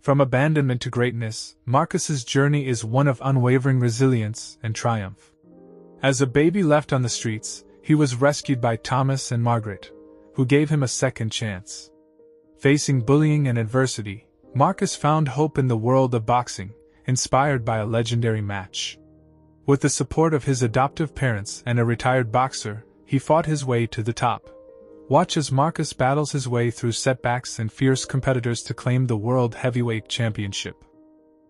From abandonment to greatness, Marcus's journey is one of unwavering resilience and triumph. As a baby left on the streets, he was rescued by Thomas and Margaret, who gave him a second chance. Facing bullying and adversity, Marcus found hope in the world of boxing, inspired by a legendary match. With the support of his adoptive parents and a retired boxer, he fought his way to the top. Watch as Marcus battles his way through setbacks and fierce competitors to claim the World Heavyweight Championship.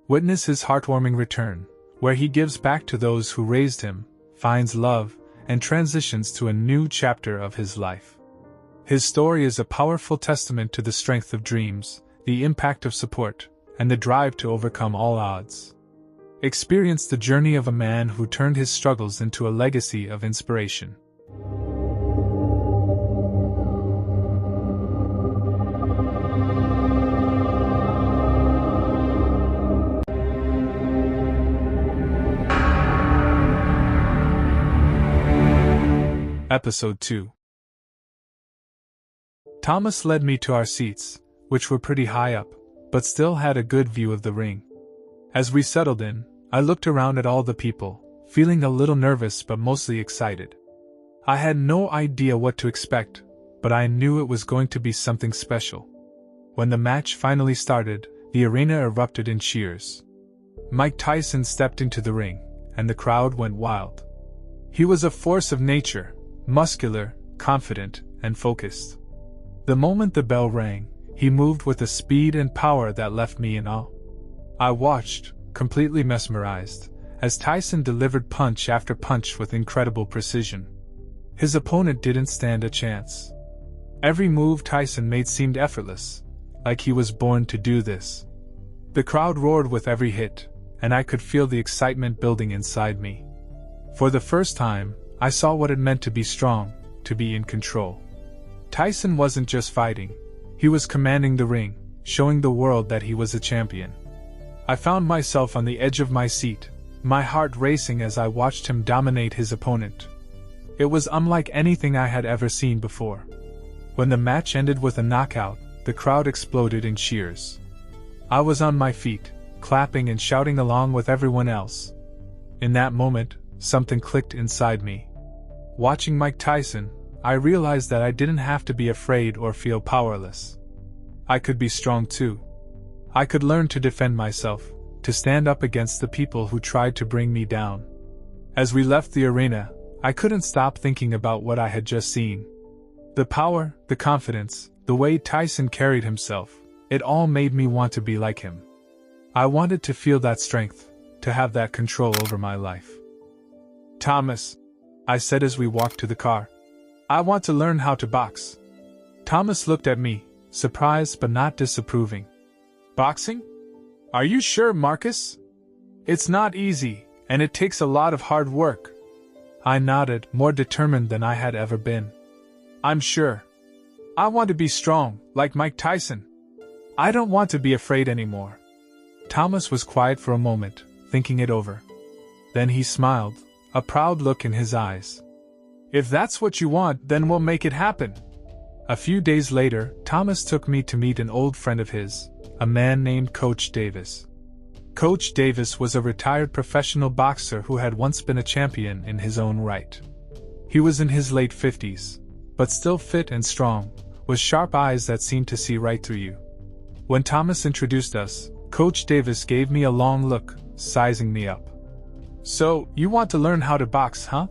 Witness his heartwarming return, where he gives back to those who raised him, finds love, and transitions to a new chapter of his life. His story is a powerful testament to the strength of dreams, the impact of support, and the drive to overcome all odds. Experience the journey of a man who turned his struggles into a legacy of inspiration. Episode 2. Thomas led me to our seats, which were pretty high up, but still had a good view of the ring. As we settled in, I looked around at all the people, feeling a little nervous but mostly excited. I had no idea what to expect, but I knew it was going to be something special. When the match finally started, the arena erupted in cheers. Mike Tyson stepped into the ring, and the crowd went wild. He was a force of nature, muscular, confident, and focused. The moment the bell rang, he moved with a speed and power that left me in awe. I watched, completely mesmerized, as Tyson delivered punch after punch with incredible precision. His opponent didn't stand a chance. Every move Tyson made seemed effortless, like he was born to do this. The crowd roared with every hit, and I could feel the excitement building inside me. For the first time, I saw what it meant to be strong, to be in control. Tyson wasn't just fighting, he was commanding the ring, showing the world that he was a champion. I found myself on the edge of my seat, my heart racing as I watched him dominate his opponent. It was unlike anything I had ever seen before. When the match ended with a knockout, the crowd exploded in cheers. I was on my feet, clapping and shouting along with everyone else. In that moment, something clicked inside me. Watching Mike Tyson, I realized that I didn't have to be afraid or feel powerless. I could be strong too. I could learn to defend myself, to stand up against the people who tried to bring me down. As we left the arena, I couldn't stop thinking about what I had just seen. The power, the confidence, the way Tyson carried himself, it all made me want to be like him. I wanted to feel that strength, to have that control over my life. "Thomas," I said as we walked to the car, "I want to learn how to box." Thomas looked at me, surprised but not disapproving. "Boxing? Are you sure, Marcus? It's not easy, and it takes a lot of hard work." I nodded, more determined than I had ever been. "I'm sure. I want to be strong, like Mike Tyson. I don't want to be afraid anymore." Thomas was quiet for a moment, thinking it over. Then he smiled, a proud look in his eyes. "If that's what you want, then we'll make it happen." A few days later, Thomas took me to meet an old friend of his, a man named Coach Davis. Coach Davis was a retired professional boxer who had once been a champion in his own right. He was in his late 50s, but still fit and strong, with sharp eyes that seemed to see right through you. When Thomas introduced us, Coach Davis gave me a long look, sizing me up. "So, you want to learn how to box, huh?"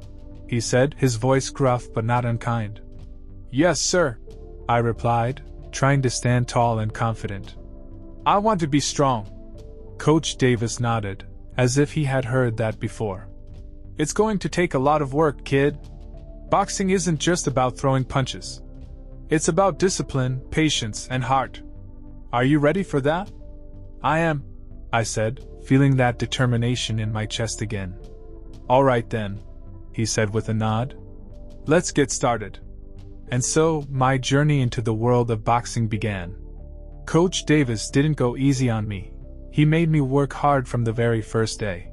he said, his voice gruff but not unkind. "Yes, sir," I replied, trying to stand tall and confident. "I want to be strong." Coach Davis nodded, as if he had heard that before. "It's going to take a lot of work, kid. Boxing isn't just about throwing punches. It's about discipline, patience, and heart. Are you ready for that?" "I am," I said, feeling that determination in my chest again. "All right then," he said with a nod. "Let's get started." And so, my journey into the world of boxing began. Coach Davis didn't go easy on me. He made me work hard from the very first day.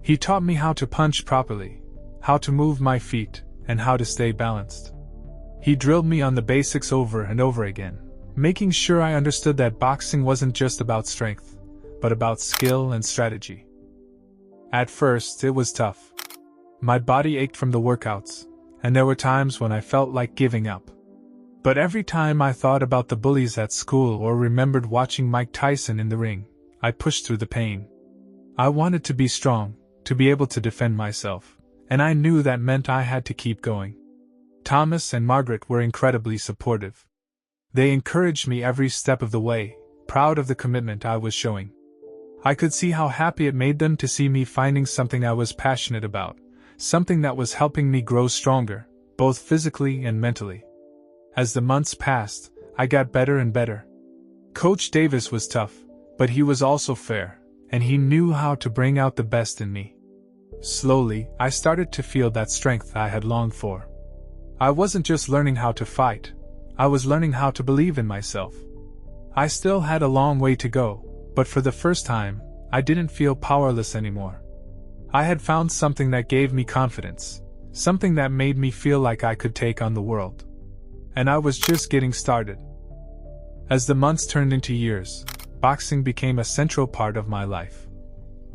He taught me how to punch properly, how to move my feet, and how to stay balanced. He drilled me on the basics over and over again, making sure I understood that boxing wasn't just about strength, but about skill and strategy. At first, it was tough. My body ached from the workouts, and there were times when I felt like giving up. But every time I thought about the bullies at school or remembered watching Mike Tyson in the ring, I pushed through the pain. I wanted to be strong, to be able to defend myself, and I knew that meant I had to keep going. Thomas and Margaret were incredibly supportive. They encouraged me every step of the way, proud of the commitment I was showing. I could see how happy it made them to see me finding something I was passionate about, something that was helping me grow stronger, both physically and mentally. As the months passed, I got better and better. Coach Davis was tough, but he was also fair, and he knew how to bring out the best in me. Slowly, I started to feel that strength I had longed for. I wasn't just learning how to fight, I was learning how to believe in myself. I still had a long way to go, but for the first time, I didn't feel powerless anymore. I had found something that gave me confidence, something that made me feel like I could take on the world. And I was just getting started. As the months turned into years, boxing became a central part of my life.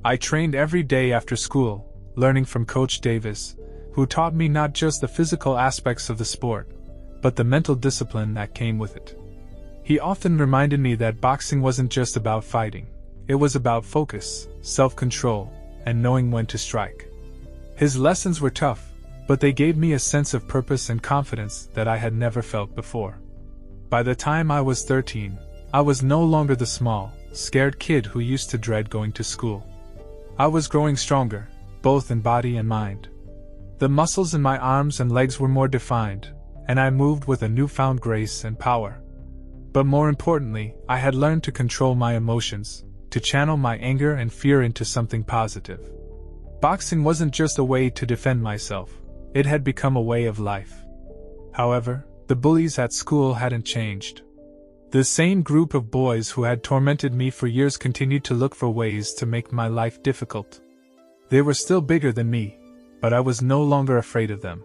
I trained every day after school, learning from Coach Davis, who taught me not just the physical aspects of the sport, but the mental discipline that came with it. He often reminded me that boxing wasn't just about fighting, it was about focus, self-control, and knowing when to strike. His lessons were tough, but they gave me a sense of purpose and confidence that I had never felt before. By the time I was 13, I was no longer the small, scared kid who used to dread going to school. I was growing stronger, both in body and mind. The muscles in my arms and legs were more defined, and I moved with a newfound grace and power. But more importantly, I had learned to control my emotions, to channel my anger and fear into something positive. Boxing wasn't just a way to defend myself, it had become a way of life. However, the bullies at school hadn't changed. The same group of boys who had tormented me for years continued to look for ways to make my life difficult. They were still bigger than me, but I was no longer afraid of them.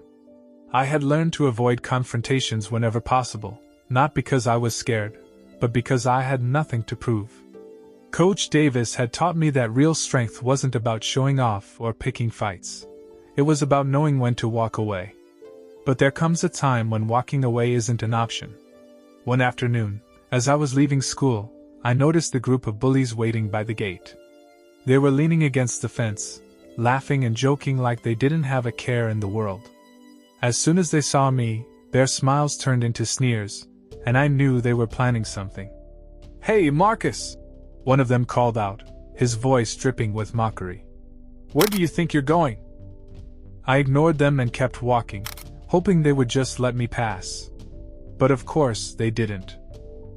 I had learned to avoid confrontations whenever possible, not because I was scared, but because I had nothing to prove. Coach Davis had taught me that real strength wasn't about showing off or picking fights. It was about knowing when to walk away. But there comes a time when walking away isn't an option. One afternoon, as I was leaving school, I noticed the group of bullies waiting by the gate. They were leaning against the fence, laughing and joking like they didn't have a care in the world. As soon as they saw me, their smiles turned into sneers, and I knew they were planning something. "Hey, Marcus!" one of them called out, his voice dripping with mockery. "Where do you think you're going?" I ignored them and kept walking, hoping they would just let me pass. But of course, they didn't.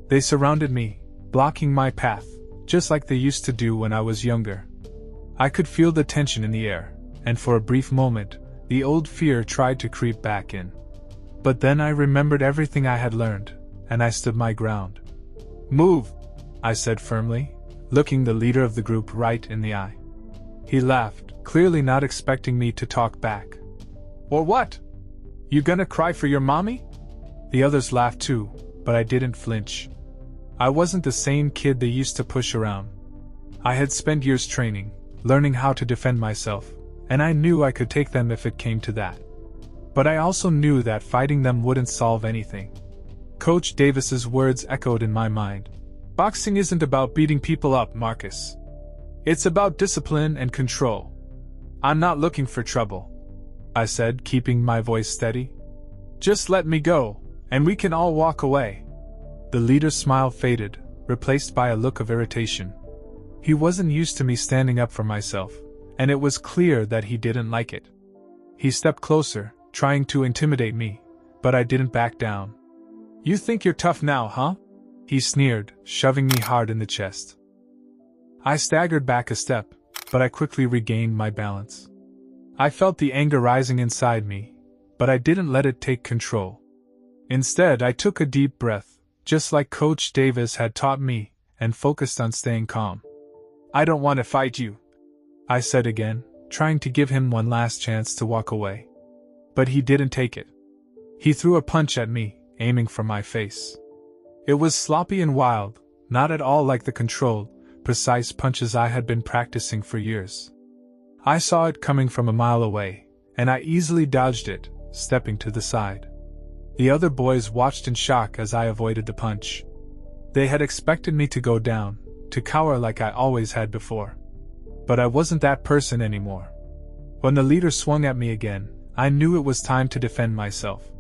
They surrounded me, blocking my path, just like they used to do when I was younger. I could feel the tension in the air, and for a brief moment, the old fear tried to creep back in. But then I remembered everything I had learned, and I stood my ground. "Move," I said firmly, looking the leader of the group right in the eye. He laughed, clearly not expecting me to talk back. "Or what? You gonna cry for your mommy?" The others laughed too, but I didn't flinch. I wasn't the same kid they used to push around. I had spent years training, learning how to defend myself, and I knew I could take them if it came to that. But I also knew that fighting them wouldn't solve anything. Coach Davis's words echoed in my mind. "Boxing isn't about beating people up, Marcus. It's about discipline and control. I'm not looking for trouble," I said, keeping my voice steady. "Just let me go, and we can all walk away." The leader's smile faded, replaced by a look of irritation. He wasn't used to me standing up for myself, and it was clear that he didn't like it. He stepped closer, trying to intimidate me, but I didn't back down. "You think you're tough now, huh?" he sneered, shoving me hard in the chest. I staggered back a step, but I quickly regained my balance. I felt the anger rising inside me, but I didn't let it take control. Instead, I took a deep breath, just like Coach Davis had taught me, and focused on staying calm. "I don't want to fight you," I said again, trying to give him one last chance to walk away. But he didn't take it. He threw a punch at me, aiming for my face. It was sloppy and wild, not at all like the controlled, precise punches I had been practicing for years. I saw it coming from a mile away, and I easily dodged it, stepping to the side. The other boys watched in shock as I avoided the punch. They had expected me to go down, to cower like I always had before. But I wasn't that person anymore. When the leader swung at me again, I knew it was time to defend myself.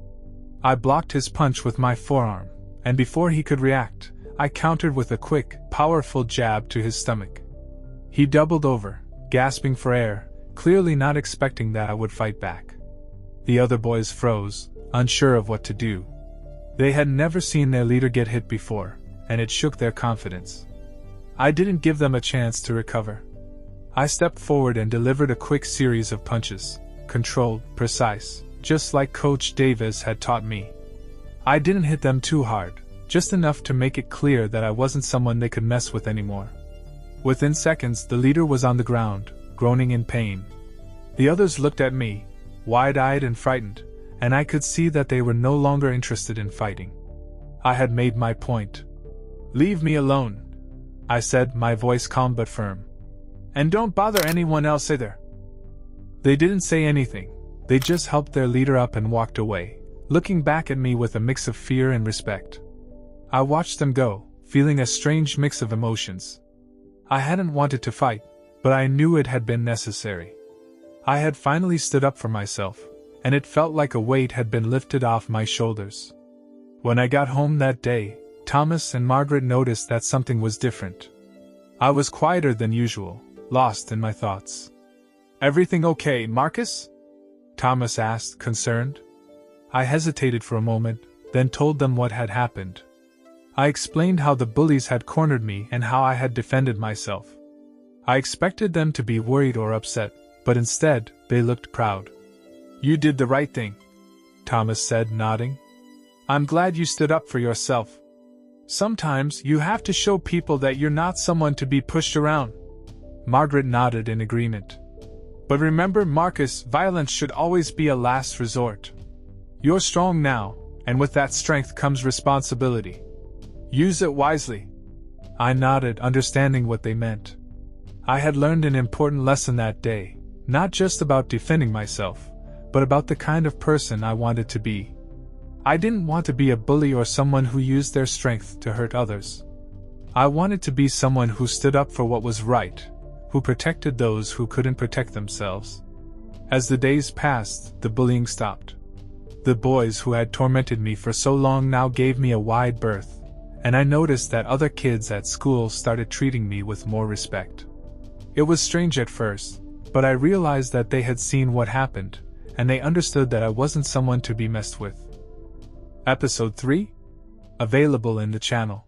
I blocked his punch with my forearm, and before he could react, I countered with a quick, powerful jab to his stomach. He doubled over, gasping for air, clearly not expecting that I would fight back. The other boys froze, unsure of what to do. They had never seen their leader get hit before, and it shook their confidence. I didn't give them a chance to recover. I stepped forward and delivered a quick series of punches, controlled, precise, just like Coach Davis had taught me. I didn't hit them too hard, just enough to make it clear that I wasn't someone they could mess with anymore. Within seconds, the leader was on the ground, groaning in pain. The others looked at me, wide-eyed and frightened, and I could see that they were no longer interested in fighting. I had made my point. "Leave me alone," I said, my voice calm but firm. "And don't bother anyone else either." They didn't say anything, they just helped their leader up and walked away, looking back at me with a mix of fear and respect. I watched them go, feeling a strange mix of emotions. I hadn't wanted to fight, but I knew it had been necessary. I had finally stood up for myself, and it felt like a weight had been lifted off my shoulders. When I got home that day, Thomas and Margaret noticed that something was different. I was quieter than usual, lost in my thoughts. "Everything okay, Marcus?" Thomas asked, concerned. I hesitated for a moment, then told them what had happened. I explained how the bullies had cornered me and how I had defended myself. I expected them to be worried or upset, but instead, they looked proud. "You did the right thing," Thomas said, nodding. "I'm glad you stood up for yourself. Sometimes you have to show people that you're not someone to be pushed around." Margaret nodded in agreement. "But remember, Marcus, violence should always be a last resort. You're strong now, and with that strength comes responsibility. Use it wisely." I nodded, understanding what they meant. I had learned an important lesson that day, not just about defending myself, but about the kind of person I wanted to be. I didn't want to be a bully or someone who used their strength to hurt others. I wanted to be someone who stood up for what was right, who protected those who couldn't protect themselves. As the days passed, the bullying stopped. The boys who had tormented me for so long now gave me a wide berth, and I noticed that other kids at school started treating me with more respect. It was strange at first, but I realized that they had seen what happened, and they understood that I wasn't someone to be messed with. Episode 3? Available in the channel.